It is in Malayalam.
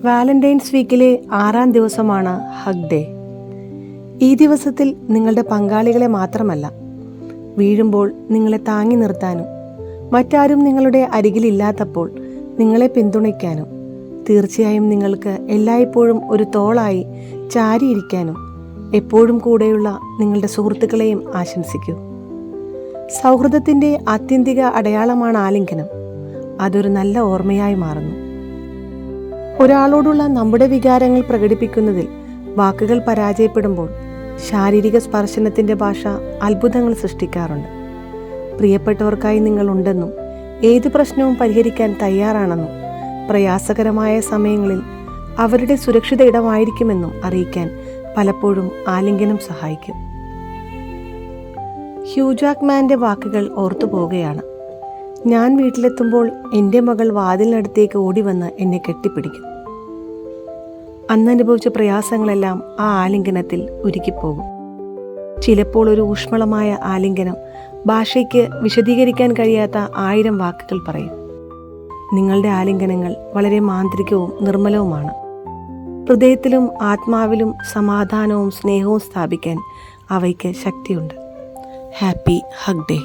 വാലന്റൈൻസ് വീക്കിലെ 6ാം ദിവസമാണ് ഹഗ് ഡേ. ഈ ദിവസത്തിൽ നിങ്ങളുടെ പങ്കാളികളെ മാത്രമല്ല, വീഴുമ്പോൾ നിങ്ങളെ താങ്ങി നിർത്താനും മറ്റാരും നിങ്ങളുടെ അരികിലില്ലാത്തപ്പോൾ നിങ്ങളെ പിന്തുണയ്ക്കാനും തീർച്ചയായും നിങ്ങൾക്ക് എല്ലായ്പ്പോഴും ഒരു തോളായി ചാരിയിരിക്കാനും എപ്പോഴും കൂടെയുള്ള നിങ്ങളുടെ സുഹൃത്തുക്കളെയും ആശംസിക്കൂ. സൗഹൃദത്തിൻ്റെ ആത്യന്തിക അടയാളമാണ് ആലിംഗനം. അതൊരു നല്ല ഓർമ്മയായി മാറുന്നു. ഒരാളോടുള്ള നമ്മുടെ വികാരങ്ങൾ പ്രകടിപ്പിക്കുന്നതിൽ വാക്കുകൾ പരാജയപ്പെടുമ്പോൾ ശാരീരിക സ്പർശനത്തിൻ്റെ ഭാഷ അത്ഭുതങ്ങൾ സൃഷ്ടിക്കാറുണ്ട്. പ്രിയപ്പെട്ടവർക്കായി നിങ്ങൾ ഉണ്ടെന്നും ഏത് പ്രശ്നവും പരിഹരിക്കാൻ തയ്യാറാണെന്നും പ്രയാസകരമായ സമയങ്ങളിൽ അവരുടെ സുരക്ഷിത ഇടമായിരിക്കുമെന്നും അറിയിക്കാൻ പലപ്പോഴും ആലിംഗനം സഹായിക്കും. ഹ്യൂ ജാക്ക്മാൻ്റെ വാക്കുകൾ ഓർത്തു പോവുകയാണ്. ഞാൻ വീട്ടിലെത്തുമ്പോൾ എൻ്റെ മകൾ വാതിലിനടുത്തേക്ക് ഓടിവന്ന് എന്നെ കെട്ടിപ്പിടിക്കും. അന്നനുഭവിച്ച പ്രയാസങ്ങളെല്ലാം ആ ആലിംഗനത്തിൽ ഉരുകിപ്പോകും. ചിലപ്പോൾ ഒരു ഊഷ്മളമായ ആലിംഗനം ഭാഷയ്ക്ക് വിശദീകരിക്കാൻ കഴിയാത്ത 1000 വാക്കുകൾ പറയും. നിങ്ങളുടെ ആലിംഗനങ്ങൾ വളരെ മാന്ത്രികവും നിർമ്മലവുമാണ്. ഹൃദയത്തിലും ആത്മാവിലും സമാധാനവും സ്നേഹവും സ്ഥാപിക്കാൻ അവയ്ക്ക് ശക്തിയുണ്ട്. Happy hug day.